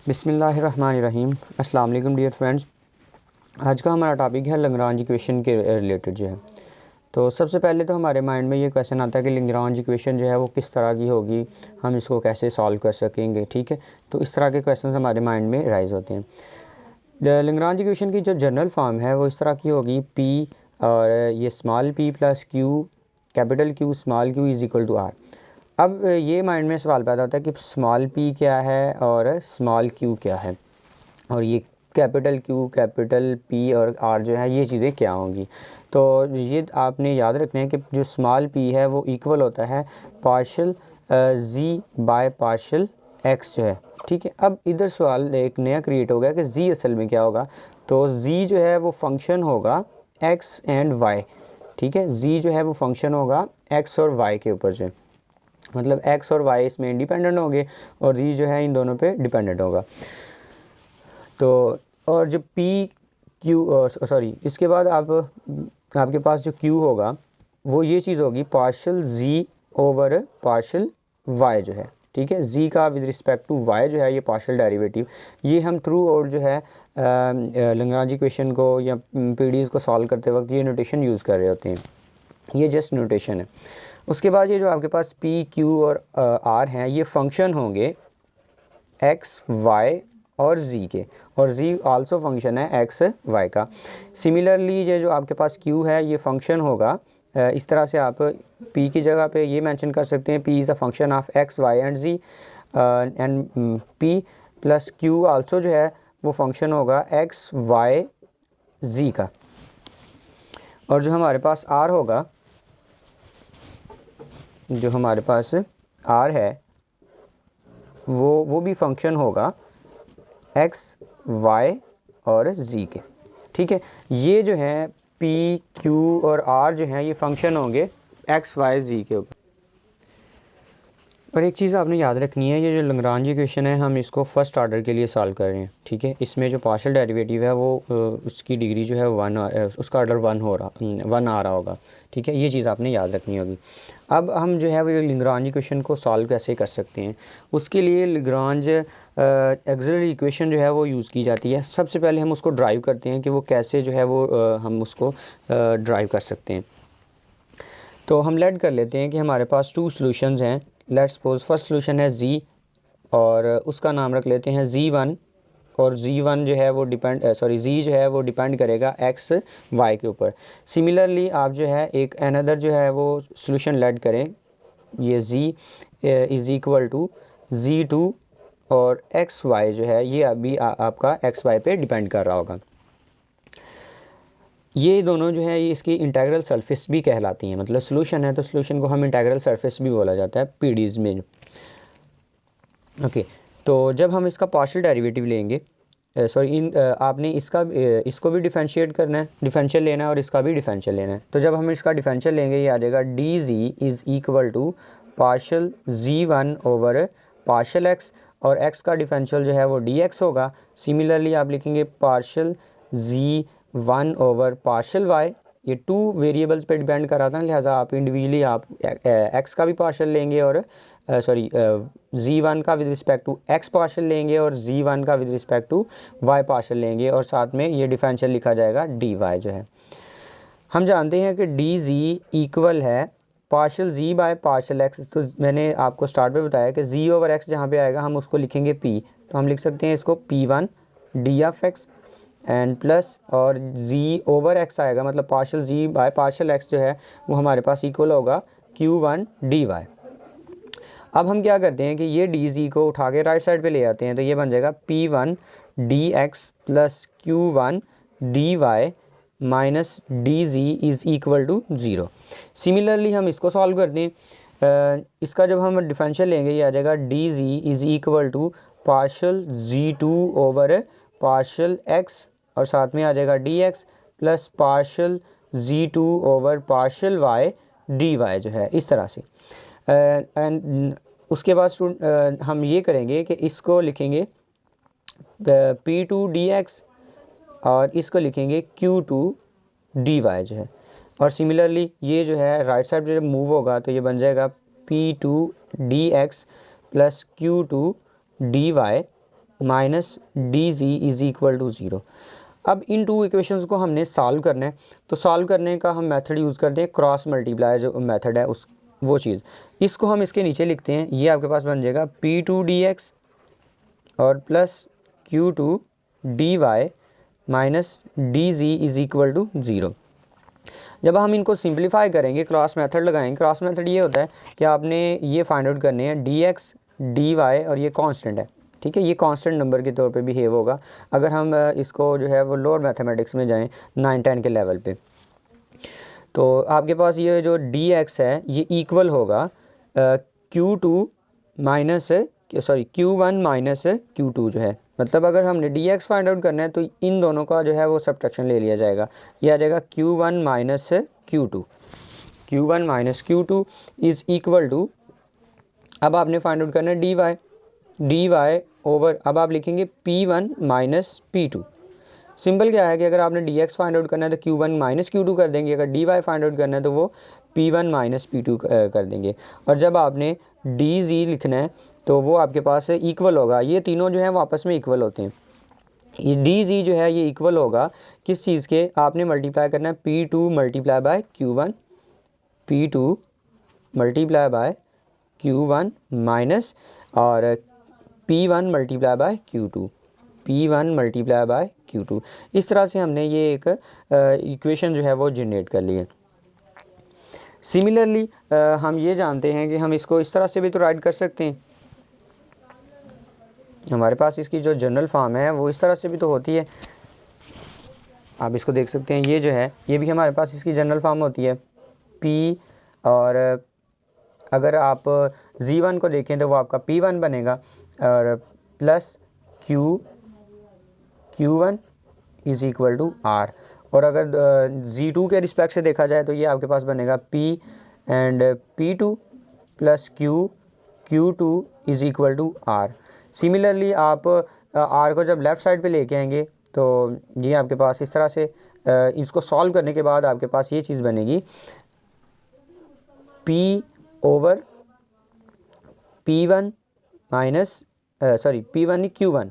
बिस्मिल्लाहिर्रहमानिर्रहीम। अस्सलाम वालेकुम डियर फ्रेंड्स। आज का हमारा टॉपिक है लैग्रांज इक्वेशन के रिलेटेड जो है। तो सबसे पहले तो हमारे माइंड में ये क्वेश्चन आता है कि लैग्रांज इक्वेशन जो है वो किस तरह की होगी, हम इसको कैसे सॉल्व कर सकेंगे। ठीक है, तो इस तरह के क्वेश्चन हमारे माइंड में राइज होते हैं। लैग्रांज इक्वेशन की जो जनरल फॉर्म है वो इस तरह की होगी, पी और ये small P plus Q capital Q small Q is equal to R. अब ये माइंड में सवाल पैदा होता है कि स्मॉल पी क्या है और स्मॉल क्यू क्या है, और ये कैपिटल क्यू कैपिटल पी और आर जो है ये चीज़ें क्या होंगी। तो ये आपने याद रखना है कि जो स्मॉल पी है वो इक्वल होता है partial z by partial x जो है। ठीक है, अब इधर सवाल एक नया क्रिएट हो गया कि जी असल में क्या होगा। तो जी जो है वो फंक्शन होगा एक्स एंड वाई। ठीक है, जी जो है वो फंक्शन होगा एक्स और वाई के ऊपर जो, मतलब एक्स और वाई इसमें इंडिपेंडेंट होंगे और जी जो है इन दोनों पे डिपेंडेंट होगा। तो और जो पी क्यू सॉरी इसके बाद आपके पास जो क्यू होगा वो ये चीज़ होगी partial G over partial Y जो है। ठीक है, जी का विद रिस्पेक्ट टू वाई जो है ये पार्शल डेरिवेटिव, ये हम थ्रू और जो है लैग्रांज इक्वेशन को या पीडीएस को सॉल्व करते वक्त ये नोटेशन यूज़ कर रहे होते हैं। ये जस्ट नोटेशन है। उसके बाद ये जो आपके पास पी क्यू और आर हैं ये फंक्शन होंगे एक्स वाई और जी के, और जी आल्सो फंक्शन है एक्स वाई का। सिमिलरली ये जो आपके पास क्यू है ये फंक्शन होगा, इस तरह से आप पी की जगह पे ये मेंशन कर सकते हैं, P is a function of X Y and G, and P plus Q also जो है वो फंक्शन होगा एक्स वाई जी का। और जो हमारे पास आर होगा, जो हमारे पास आर है वो भी फंक्शन होगा एक्स वाई और जी के। ठीक है, ये जो है पी क्यू और आर जो हैं ये फंक्शन होंगे एक्स वाई जी के ऊपर। और एक चीज़ आपने याद रखनी है, ये जो लैग्रांज इक्वेशन है हम इसको फर्स्ट ऑर्डर के लिए सॉल्व कर रहे हैं। ठीक है, इसमें जो पार्शियल डेरिवेटिव है वो उसकी डिग्री जो है उसका ऑर्डर वन आ रहा होगा। ठीक है, ये चीज़ आपने याद रखनी होगी। अब हम जो है वो लैग्रांज इक्वेशन को सॉल्व कैसे कर सकते हैं, उसके लिए लैग्रांज ऑक्सिलरी इक्वेशन जो है वो यूज़ की जाती है। सबसे पहले हम उसको ड्राइव करते हैं कि वो कैसे जो है वो हम उसको ड्राइव कर सकते हैं। तो हम लेट कर लेते हैं कि हमारे पास टू सॉल्यूशंस हैं। लेट्स सपोज फर्स्ट सॉल्यूशन है जी और उसका नाम रख लेते हैं जी1, और जी1 जो है वो जी जो है वो डिपेंड करेगा एक्स वाई के ऊपर। सिमिलरली आप जो है एक अनदर जो है वो सॉल्यूशन लेट करें, ये जी इज़ इक्वल टू जी2 और एक्स वाई जो है ये अभी आपका एक्स वाई पे डिपेंड कर रहा होगा। ये दोनों जो है ये इसकी इंटीग्रल सरफेस भी कहलाती हैं, मतलब सॉल्यूशन है तो सॉल्यूशन को हम इंटीग्रल सरफेस भी बोला जाता है पीडीज में। ओके, तो जब हम इसका पार्शियल डेरिवेटिव लेंगे, आपने इसको भी डिफरेंशिएट करना है, डिफरेंशियल लेना है, और इसका भी डिफरेंशियल लेना है। तो जब हम इसका डिफरेंशियल लेंगे ये आ जाएगा D G is equal to partial जी1 ओवर पार्शियल एक्स, और एक्स का डिफरेंशियल जो है वो डी एक्स होगा। सिमिलरली आप लिखेंगे पार्शियल जी1 ओवर पार्शियल वाई, ये टू वेरिएबल्स पे डिपेंड कर रहा था, लिहाजा आप इंडिविजुअली आप एक्स का भी पार्शियल लेंगे और जी1 का with respect to X partial लेंगे और जी1 का with respect to Y partial लेंगे, और साथ में ये डिफरेंशियल लिखा जाएगा डी वाई जो है। हम जानते हैं कि डी जी इक्वल है partial G by partial X. तो मैंने आपको स्टार्ट में बताया कि जी ओवर एक्स जहाँ पे आएगा हम उसको लिखेंगे पी, तो हम लिख सकते हैं इसको P1 D of X and plus, और जी ओवर एक्स आएगा मतलब partial G by partial X जो है वो हमारे पास इक्वल होगा Q1 डी वाई। अब हम क्या करते हैं कि ये डी जी को उठा के राइट साइड पे ले आते हैं, तो ये बन जाएगा P1 D X plus Q1 D Y minus D G is equal to 0। Similarly हम इसको सॉल्व करते हैं, इसका जब हम डिफरेंशियल लेंगे ये आ जाएगा D G is equal to partial जी2 ओवर पार्शियल एक्स, और साथ में आ जाएगा डी एक्स प्लस पार्शियल जी2 over partial Y D Y जो है इस तरह से। एंड उसके बाद हम ये करेंगे कि इसको लिखेंगे P2 डी एक्स और इसको लिखेंगे Q2 डी वाई जो है, और सिमिलरली ये जो है राइट साइड पे जब मूव होगा तो ये बन जाएगा P2 D X plus Q2 D Y minus D G is equal to 0। अब इन टू इक्वेशंस को हमने सॉल्व करना है, तो सॉल्व करने का हम मेथड यूज़ करते हैं क्रॉस मल्टीप्लाई जो मेथड है उस वो चीज़। इसको हम इसके नीचे लिखते हैं, ये आपके पास बन जाएगा P2 dx और plus Q2 dy minus D G is equal to 0। जब हम इनको सिंप्लीफाई करेंगे, क्रॉस मेथड लगाएंगे, क्रॉस मेथड ये होता है कि आपने ये फाइंड आउट करने हैं dx dy और ये कांस्टेंट है, ठीक है, ये कांस्टेंट नंबर के तौर पे बिहेव होगा अगर हम इसको जो है वो लोअर मैथमेटिक्स में जाएं 9-10 के लेवल पे। तो आपके पास ये जो dx है ये इक्वल होगा Q1 माइनस Q2 जो है, मतलब अगर हमने dx फाइंड आउट करना है तो इन दोनों का जो है वो सब्ट्रैक्शन ले लिया जाएगा, ये आ जाएगा Q1 minus Q2 is equal to, अब आपने फाइंड आउट करना है dy ओवर, अब आप लिखेंगे P1 माइनस P2। सिंपल क्या है कि अगर आपने dx फाइंड आउट करना है तो Q1 माइनस Q2 कर देंगे, अगर dy फाइंड आउट करना है तो वो P1 माइनस P2 कर देंगे। और जब आपने dz लिखना है तो वो आपके पास इक्वल होगा, ये तीनों जो है वो आपस में इक्वल होते हैं। ये dz जो है ये इक्वल होगा किस चीज़ के, आपने मल्टीप्लाई करना है P2 multiply by Q1, P2 multiply by Q1 minus और P1 multiply by Q2, P1 multiply by Q2। इस तरह से हमने ये एक इक्वेशन जो है वो जनरेट कर ली है। सिमिलरली हम ये जानते हैं कि हम इसको इस तरह से भी तो राइट कर सकते हैं, हमारे पास इसकी जो जनरल फॉर्म है वो इस तरह से भी तो होती है, आप इसको देख सकते हैं, ये जो है ये भी हमारे पास इसकी जनरल फॉर्म होती है P, और अगर आप Z1 को देखें तो वो आपका P1 बनेगा और plus Q1 is equal to R, और अगर Z2 के रिस्पेक्ट से देखा जाए तो ये आपके पास बनेगा P and P2 plus Q2 is equal to R। Similarly आप R को जब लेफ़्ट साइड पे लेके आएंगे तो ये आपके पास इस तरह से इसको सॉल्व करने के बाद आपके पास ये चीज़ बनेगी P over P1 minus P1 नहीं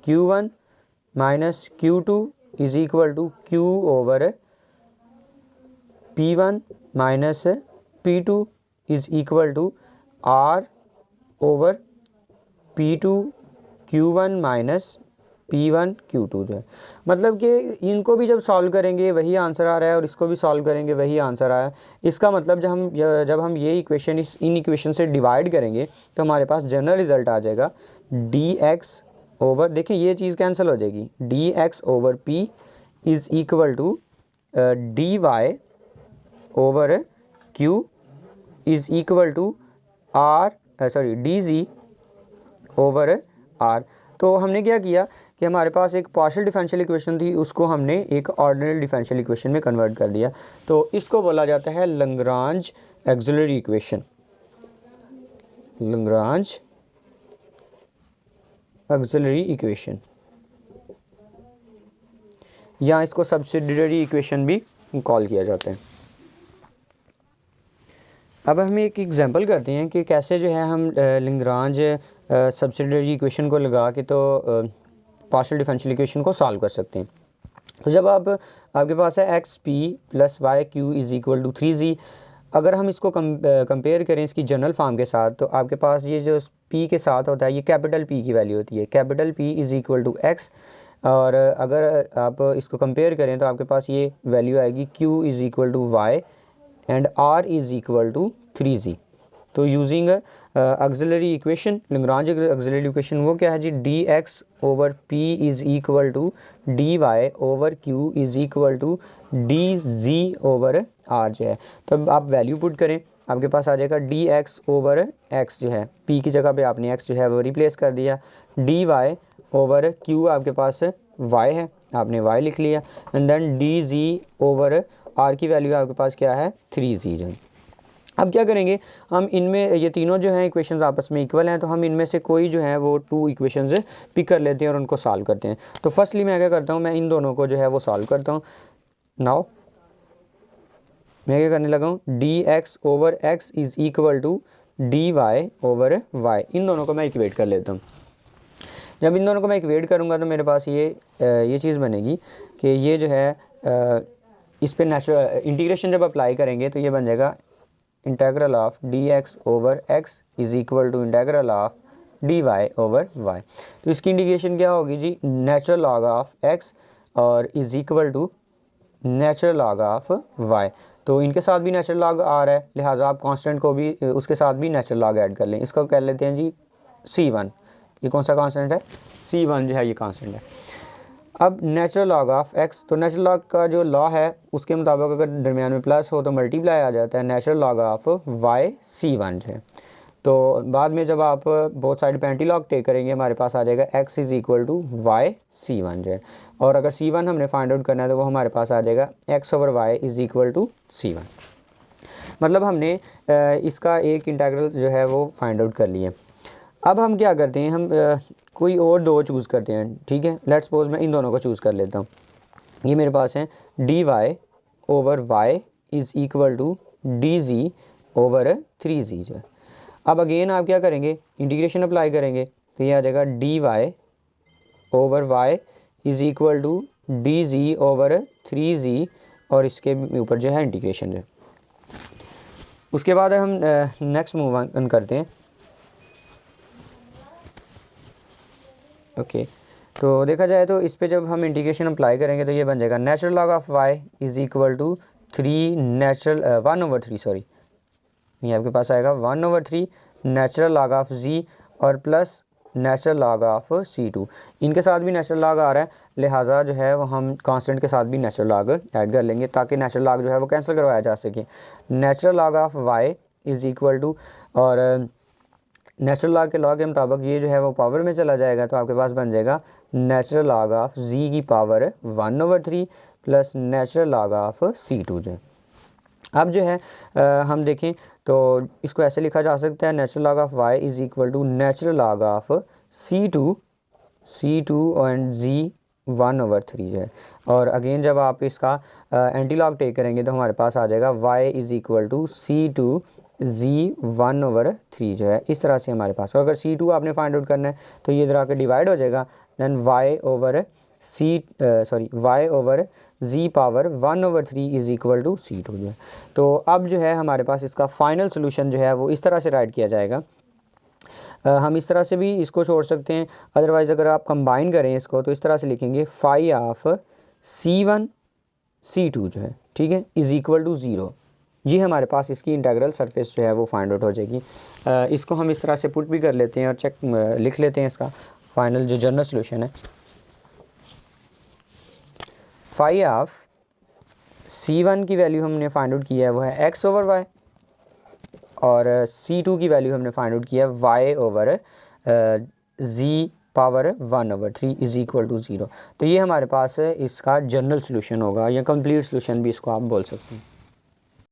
Q1 minus Q2 is equal to Q over P1 minus P2 is equal to R over P2 Q1 minus P1 Q2 जो है, मतलब कि इनको भी जब सॉल्व करेंगे वही आंसर आ रहा है और इसको भी सॉल्व करेंगे वही आंसर आया। इसका मतलब जब हम ये इक्वेशन इन इक्वेशन से डिवाइड करेंगे तो हमारे पास जनरल रिज़ल्ट आ जाएगा dx ओवर, देखिए ये चीज़ कैंसिल हो जाएगी, dx over p is equal to dy over q is equal to dz over r। तो हमने क्या किया कि हमारे पास एक पार्शियल डिफरेंशियल इक्वेशन थी, उसको हमने एक ऑर्डिनरी डिफरेंशियल इक्वेशन में कन्वर्ट कर दिया, तो इसको बोला जाता है Lagrange auxiliary equation, Lagrange auxiliary equation, या इसको सब्सिडियरी इक्वेशन भी कॉल किया जाता है। अब हम एक एग्जांपल करते हैं कि कैसे जो है हम लैग्रांज सब्सिडियरी इक्वेशन को लगा के तो पार्शियल डिफरेंशियल इक्वेशन को सॉल्व कर सकते हैं। तो जब आपके पास है X P plus Y Q is equal to 3z, अगर हम इसको कंपेयर करें इसकी जनरल फॉर्म के साथ तो आपके पास ये जो p के साथ होता है ये कैपिटल P की वैल्यू होती है, capital P is equal to x, और अगर आप इसको कंपेयर करें तो आपके पास ये वैल्यू आएगी q is equal to y and r is equal to 3z। तो using auxiliary equation, Lagrange auxiliary equation वो क्या है जी, dx over p is equal to dy over q is equal to dz over r जो है। तो अब आप वैल्यू पुट करें, आपके पास आ जाएगा dx ओवर x जो है, p की जगह पे आपने x जो है वो रिप्लेस कर दिया, dy ओवर q आपके पास y है, आपने y लिख लिया, and then dz over r की वैल्यू आपके पास क्या है 3z जो है। अब क्या करेंगे हम, इनमें ये तीनों जो हैं इक्वेशंस आपस में इक्वल हैं, तो हम इनमें से कोई जो है वो 2 इक्वेशंस पिक कर लेते हैं और उनको सॉल्व करते हैं। तो फर्स्टली मैं क्या करता हूँ, मैं इन दोनों को जो है वो सॉल्व करता हूँ। नाउ मैं क्या करने लगा हूँ, dx over x is equal to dy over y, इन दोनों को मैं इक्वेट कर लेता हूँ। जब इन दोनों को मैं इक्वेट करूँगा तो मेरे पास ये चीज़ बनेगी कि ये जो है इस पर नेचुरल इंटीग्रेशन जब अप्लाई करेंगे तो ये बन जाएगा integral of D X over X is equal to integral of D Y over Y. तो इसकी इंटीग्रेशन क्या होगी जी, नेचुरल लॉग ऑफ एक्स और is equal to natural log of Y. तो इनके साथ भी नेचुरल लॉग आ रहा है, लिहाजा आप कांस्टेंट को भी उसके साथ भी नेचुरल लॉग ऐड कर लें। इसको कह लेते हैं जी C1। ये कौन सा कांस्टेंट है, C1 जो है ये कांस्टेंट है। अब नेचुरल लॉग ऑफ एक्स, तो नेचुरल लॉग का जो लॉ है उसके मुताबिक अगर दरमियान में प्लस हो तो मल्टीप्लाई आ जाता है natural log of Y C1 जो है। तो बाद में जब आप बोथ साइड पे एंटी लॉग टेक करेंगे हमारे पास आ जाएगा x is equal to Y C1 जो है। और अगर C1 हमने फाइंड आउट करना है तो वो हमारे पास आ जाएगा x over y is equal to C1। मतलब हमने इसका एक इंटीग्रल जो है वो फाइंड आउट कर लिया। अब हम क्या करते हैं, हम कोई और दो चूज़ करते हैं, ठीक है। लेट्स सपोज मैं इन दोनों को चूज़ कर लेता हूँ। ये मेरे पास है d Y over y is equal to d g over 3z जो है। अब अगेन आप क्या करेंगे, इंटीग्रेशन अप्लाई करेंगे तो ये आ जाएगा d Y over y is equal to d g over 3z और इसके ऊपर जो है इंटीग्रेशन जो है। उसके बाद हम नेक्स्ट मूव ऑन करते हैं। ओके तो देखा जाए तो इस पे जब हम इंटीग्रेशन अप्लाई करेंगे तो ये बन जाएगा natural log of Y is equal to 1/3 sorry, ये आपके पास आएगा 1/3 नेचुरल लॉग ऑफ जी और plus natural log of C2। इनके साथ भी नेचुरल लॉग आ रहा है, लिहाजा जो है वो हम कांस्टेंट के साथ भी नेचुरल लॉग ऐड कर लेंगे ताकि नेचुरल लॉग जो है वो कैंसिल करवाया जा सके। Natural log of Y is equal to, और नेचुरल लॉग के लॉ के मुताबिक ये जो है वो पावर में चला जाएगा तो आपके पास बन जाएगा नेचुरल लॉग ऑफ जी की power 1/3 plus natural log of C2 जो है। अब जो है हम देखें तो इसको ऐसे लिखा जा सकता है natural log of Y is equal to natural log of C2 and G 1/3 जो है। और अगेन जब आप इसका एंटी लॉग टेक करेंगे तो हमारे पास आ जाएगा y is equal to C2 g 1/3 जो है। इस तरह से हमारे पास, और अगर C2 आपने फाइंड आउट करना है तो ये इधर आकर डिवाइड हो जाएगा, then y over g power 1/3 is equal to C2 जो है। तो अब जो है हमारे पास इसका फाइनल सोल्यूशन जो है वो इस तरह से राइट किया जाएगा। हम इस तरह से भी इसको छोड़ सकते हैं, अदरवाइज़ अगर आप कंबाइन करें इसको तो इस तरह से लिखेंगे फाई ऑफ C1 C2 जो है, ठीक है, इज़ इक्वल टू 0। ये हमारे पास इसकी इंटीग्रल सरफेस जो है वो फाइंड आउट हो जाएगी। इसको हम इस तरह से पुट भी कर लेते हैं और चेक लिख लेते हैं इसका फाइनल जो जनरल सोल्यूशन है। फाई ऑफ C1 की वैल्यू हमने फाइंड आउट किया है वो है x ओवर वाई, और C2 की वैल्यू हमने फाइंड आउट किया है y over g power 1/3 is equal to 0। तो ये हमारे पास इसका जनरल सोल्यूशन होगा या कंप्लीट सोल्यूशन भी इसको आप बोल सकते हैं।